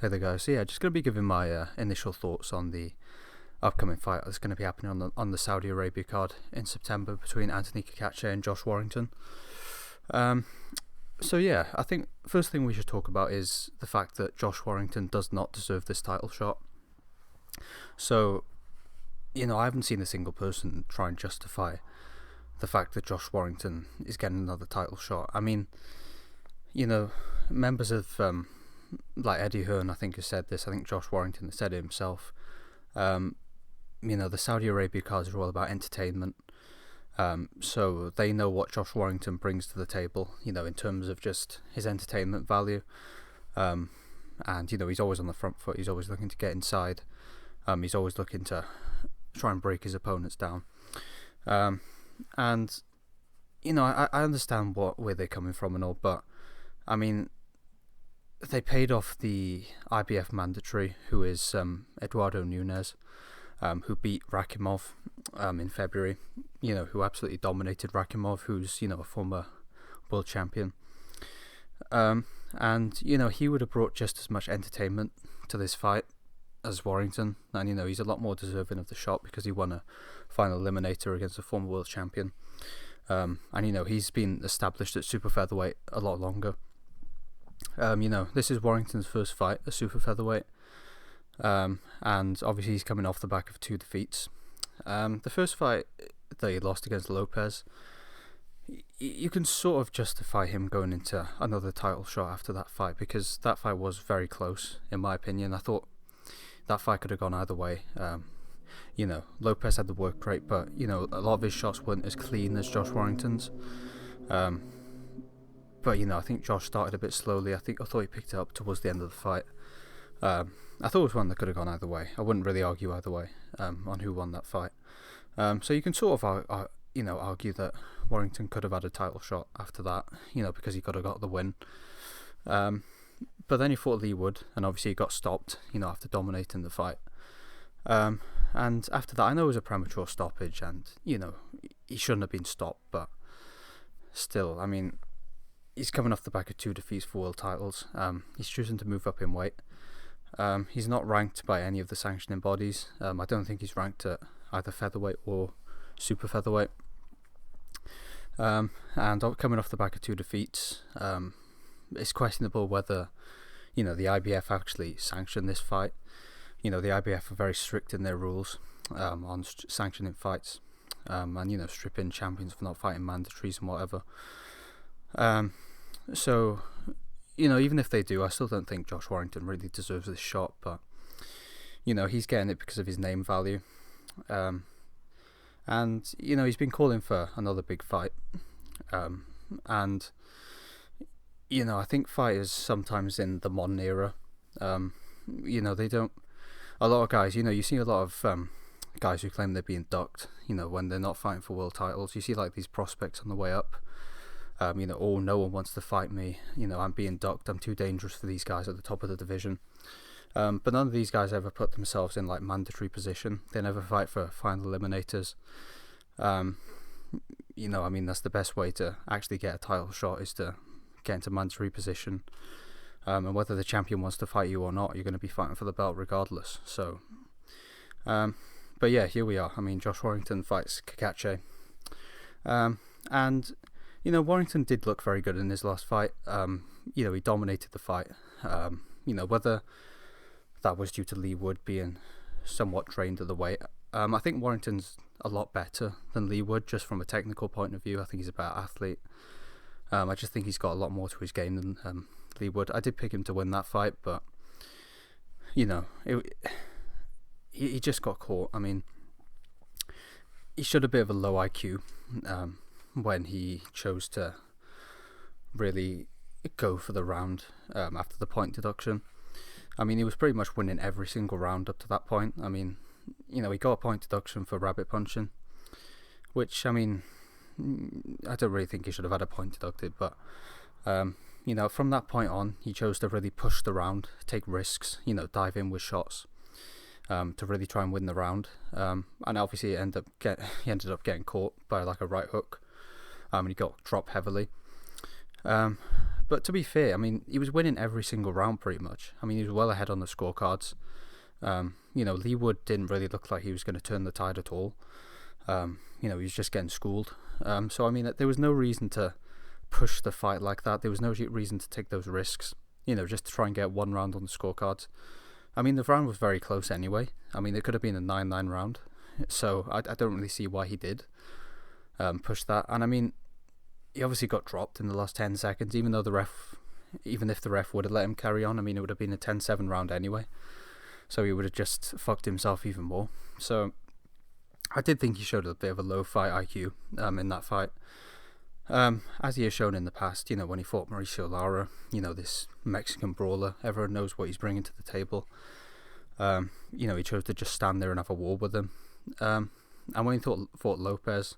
Hey there, guys. So yeah, just going to be giving my initial thoughts on the upcoming fight that's going to be happening on the Saudi Arabia card in September between Anthony Cacace and Josh Warrington. So yeah, I think first thing we should talk about is the fact that Josh Warrington does not deserve this title shot. So, I haven't seen a single person try and justify the fact that Josh Warrington is getting another title shot. I mean, members of like Eddie Hearn, I think, has said this. I think Josh Warrington has said it himself. The Saudi Arabia cards are all about entertainment. So they know what Josh Warrington brings to the table, in terms of just his entertainment value. And, he's always on the front foot. He's always looking to get inside. He's always looking to try and break his opponents down. I understand where they're coming from and all, but, I mean, they paid off the IBF mandatory, who is Eduardo Nunes, who beat Rakimov in February, who absolutely dominated Rakimov, who's, a former world champion. He would have brought just as much entertainment to this fight as Warrington, and, he's a lot more deserving of the shot because he won a final eliminator against a former world champion. He's been established at super featherweight a lot longer. This is Warrington's first fight at super featherweight, and obviously he's coming off the back of 2 defeats. The first fight that he lost against Lopez, you can sort of justify him going into another title shot after that fight, because that fight was very close, in my opinion. I thought that fight could have gone either way. Lopez had the work rate, but, a lot of his shots weren't as clean as Josh Warrington's. But, I think Josh started a bit slowly. I thought he picked it up towards the end of the fight. I thought it was one that could have gone either way. I wouldn't really argue either way on who won that fight. So you can sort of argue that Warrington could have had a title shot after that, because he could have got the win. But then he fought Lee Wood, and obviously he got stopped, after dominating the fight. And after that, I know it was a premature stoppage, and, he shouldn't have been stopped, but still, I mean, he's coming off the back of 2 defeats for world titles. He's choosing to move up in weight. He's not ranked by any of the sanctioning bodies. I don't think he's ranked at either featherweight or super featherweight. And coming off the back of 2 defeats, it's questionable whether, the IBF actually sanctioned this fight. The IBF are very strict in their rules on sanctioning fights, and, stripping champions for not fighting mandatories and whatever. So, even if they do, I still don't think Josh Warrington really deserves this shot, but, he's getting it because of his name value. And, he's been calling for another big fight. I think fighters sometimes in the modern era, they don't, a lot of guys, you see a lot of guys who claim they're being ducked, when they're not fighting for world titles. You see like these prospects on the way up. No one wants to fight me. I'm being ducked. I'm too dangerous for these guys at the top of the division. But none of these guys ever put themselves in like mandatory position. They never fight for final eliminators. That's the best way to actually get a title shot, is to get into mandatory position. And whether the champion wants to fight you or not, you're going to be fighting for the belt regardless. So, but yeah, here we are. I mean, Josh Warrington fights Cacace. And Warrington did look very good in his last fight. He dominated the fight. Whether that was due to Lee Wood being somewhat trained at the weight. I think Warrington's a lot better than Lee Wood, just from a technical point of view. I think he's a better athlete. I just think he's got a lot more to his game than Lee Wood. I did pick him to win that fight, but, he just got caught. I mean, he showed a bit of a low IQ when he chose to really go for the round after the point deduction. I mean, he was pretty much winning every single round up to that point. I mean, he got a point deduction for rabbit punching, which, I mean, I don't really think he should have had a point deducted, but, from that point on, he chose to really push the round, take risks, dive in with shots, to really try and win the round. And obviously he ended up getting caught by like a right hook, and he got dropped heavily. But But to be fair, I mean, he was winning every single round pretty much. I mean, he was well ahead on the scorecards. Lee Wood didn't really look like he was going to turn the tide at all. He was just getting schooled. So, I mean, there was no reason to push the fight like that. There was no reason to take those risks, just to try and get one round on the scorecards. I mean, the round was very close anyway. I mean, it could have been a 9-9 round. So, I don't really see why he did push that. And, I mean, he obviously got dropped in the last 10 seconds, even if the ref would have let him carry on. I mean, it would have been a 10-7 round anyway. So he would have just fucked himself even more. So I did think he showed a bit of a low fight IQ in that fight. As he has shown in the past, when he fought Mauricio Lara, this Mexican brawler, everyone knows what he's bringing to the table. He chose to just stand there and have a war with him. And when he fought Lopez,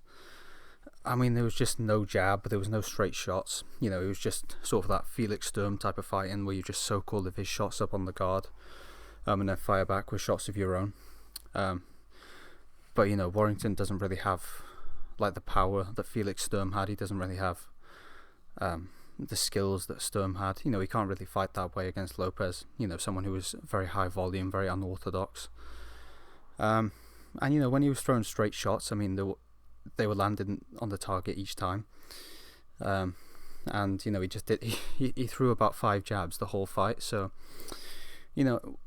I mean, there was just no jab, but there was no straight shots. It was just sort of that Felix Sturm type of fighting where you just soak all of his shots up on the guard. And then fire back with shots of your own. But Warrington doesn't really have like the power that Felix Sturm had. He doesn't really have the skills that Sturm had. He can't really fight that way against Lopez. Someone who was very high volume, very unorthodox. And when he was throwing straight shots, I mean they were landing on the target each time. And he just did. He threw about 5 jabs the whole fight. So.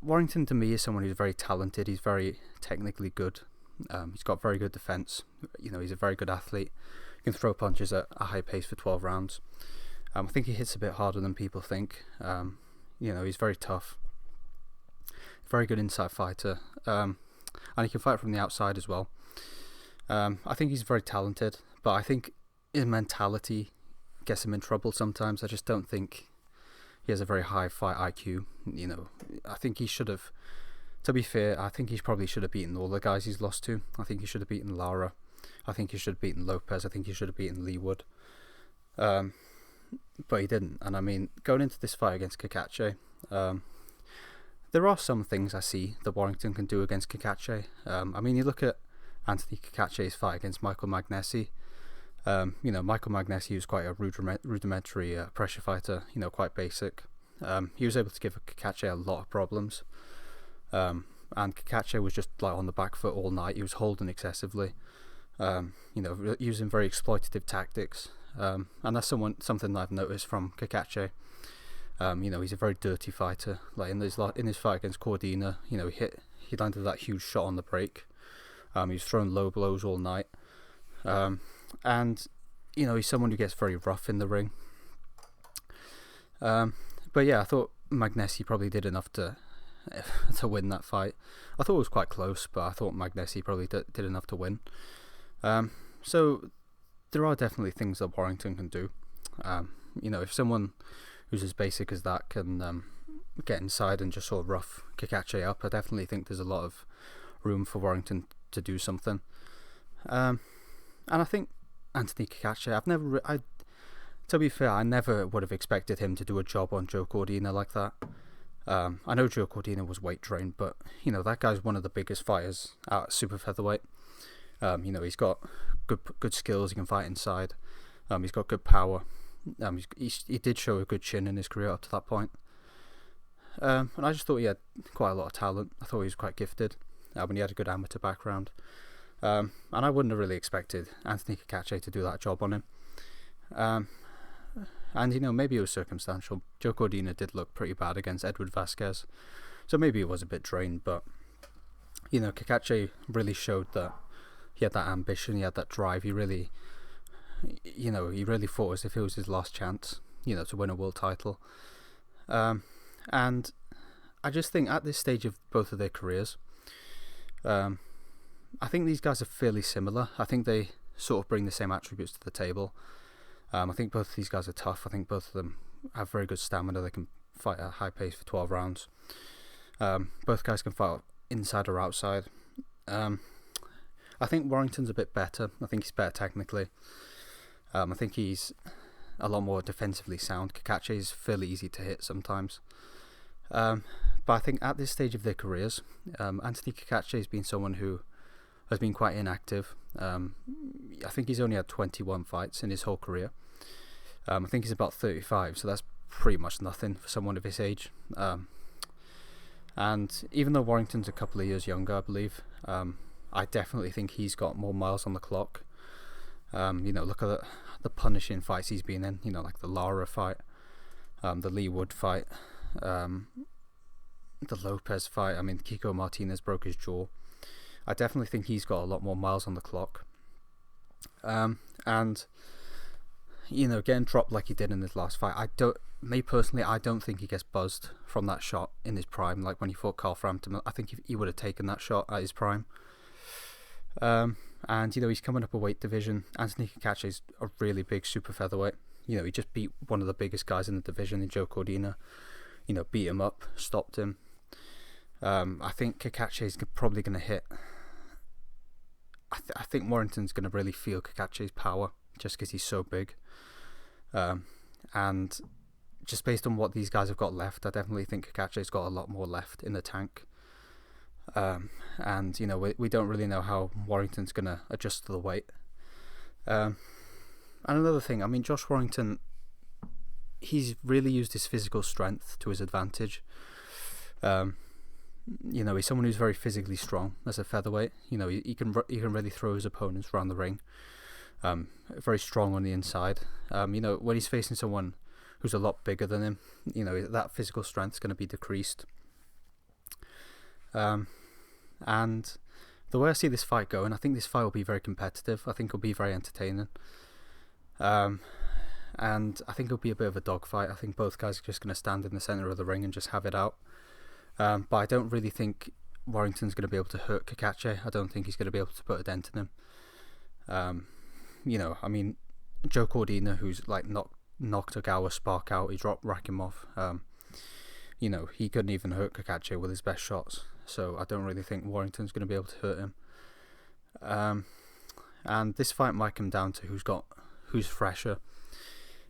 Warrington to me is someone who's very talented. He's very technically good. He's got very good defense. He's a very good athlete. He can throw punches at a high pace for 12 rounds. I think he hits a bit harder than people think. He's very tough. Very good inside fighter. And he can fight from the outside as well. I think he's very talented, but I think his mentality gets him in trouble sometimes. I just don't think he has a very high fight IQ. I think he should have, to be fair, I think he probably should have beaten all the guys he's lost to. I think he should have beaten Lara. I think he should have beaten Lopez. I think he should have beaten Lee Wood. But he didn't. And I mean, going into this fight against Cacace, there are some things I see that Warrington can do against Cacace. I mean, you look at Anthony Cacace's fight against Michael Magnesi. Michael Magnesi was quite a rudimentary pressure fighter, quite basic. He was able to give Cacace a lot of problems. And Cacace was just like on the back foot all night. He was holding excessively, using very exploitative tactics. And that's something I've noticed from Cacace. He's a very dirty fighter. Like in his fight against Cordina, he landed that huge shot on the break. He was throwing low blows all night. And he's someone who gets very rough in the ring. But yeah, I thought Magnesi probably did enough to win that fight. I thought it was quite close, but I thought Magnesi probably did enough to win. So there are definitely things that Warrington can do. If someone who's as basic as that can get inside and just sort of rough Cacace up, I definitely think there's a lot of room for Warrington to do something. And I think Anthony Cacace, to be fair, I never would have expected him to do a job on Joe Cordina like that. I know Joe Cordina was weight trained, but that guy's one of the biggest fighters at super featherweight. He's got good skills. He can fight inside. He's got good power. He did show a good chin in his career up to that point. And I just thought he had quite a lot of talent. I thought he was quite gifted. When he had a good amateur background. And I wouldn't have really expected Anthony Cacace to do that job on him. And maybe it was circumstantial. Joe Cordina did look pretty bad against Edward Vasquez, so maybe it was a bit drained. But Cacace really showed that he had that ambition, he had that drive. He really fought as if it was his last chance, to win a world title. And I just think at this stage of both of their careers, I think these guys are fairly similar. I think they sort of bring the same attributes to the table. I think both of these guys are tough. I think both of them have very good stamina. They can fight at a high pace for 12 rounds. Both guys can fight inside or outside. I think Warrington's a bit better. I think he's better technically. I think he's a lot more defensively sound. Cacace is fairly easy to hit sometimes. But I think at this stage of their careers, Anthony Cacace has been someone who has been quite inactive. I think he's only had 21 fights in his whole career. I think he's about 35, so that's pretty much nothing for someone of his age. And even though Warrington's a couple of years younger, I believe, I definitely think he's got more miles on the clock. Look at the punishing fights he's been in, like the Lara fight, the Lee Wood fight, the Lopez fight. I mean, Kiko Martinez broke his jaw. I definitely think he's got a lot more miles on the clock. And getting dropped like he did in his last fight, I don't think he gets buzzed from that shot in his prime. Like when he fought Carl Frampton, I think he would have taken that shot at his prime. And he's coming up a weight division. Anthony Cacace is a really big super featherweight. He just beat one of the biggest guys in the division, in Joe Cordina. Beat him up, stopped him. I think Cacace is probably going to hit. I think Warrington's going to really feel Cacace's power just because he's so big. And just based on what these guys have got left, I definitely think Cacace's got a lot more left in the tank. And we don't really know how Warrington's going to adjust to the weight. And another thing, I mean, Josh Warrington, he's really used his physical strength to his advantage. He's someone who's very physically strong as a featherweight. He can really throw his opponents around the ring. Very strong on the inside. When he's facing someone who's a lot bigger than him, that physical strength's going to be decreased. And the way I see this fight going, I think this fight will be very competitive. I think it'll be very entertaining. And I think it'll be a bit of a dogfight. I think both guys are just going to stand in the centre of the ring and just have it out. But I don't really think Warrington's going to be able to hurt Cacace. I don't think he's going to be able to put a dent in him. I mean, Joe Cordina, who's like knocked Ogawa Spark out, he dropped Rakimov. He couldn't even hurt Cacace with his best shots. So I don't really think Warrington's going to be able to hurt him. And this fight might come down to who's fresher.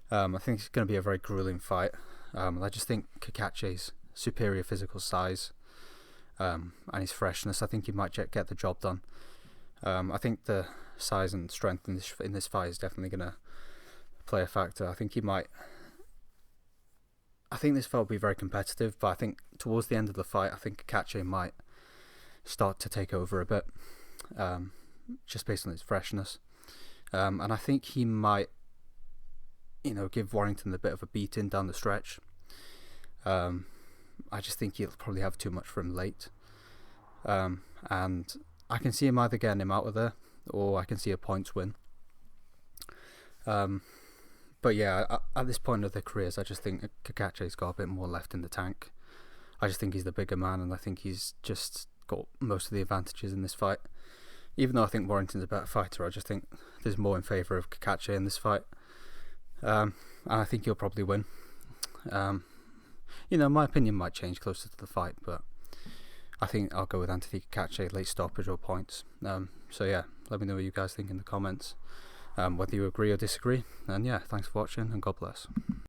I think it's going to be a very grueling fight. I just think Cacace's superior physical size and his freshness, I think he might get the job done. I think the size and strength in this fight is definitely going to play a factor. I think this fight will be very competitive, but I think towards the end of the fight, I think Cacace might start to take over a bit, just based on his freshness. And I think he might, give Warrington a bit of a beating down the stretch. I just think he'll probably have too much for him late. And I can see him either getting him out of there, or I can see a points win. But yeah, at this point of their careers, I just think Cacace's got a bit more left in the tank. I just think he's the bigger man, and I think he's just got most of the advantages in this fight. Even though I think Warrington's a better fighter, I just think there's more in favour of Cacace in this fight. And I think he'll probably win. My opinion might change closer to the fight, but I think I'll go with Anthony Cacace, late stoppage or points. So yeah, let me know what you guys think in the comments, whether you agree or disagree. And yeah, thanks for watching, and God bless.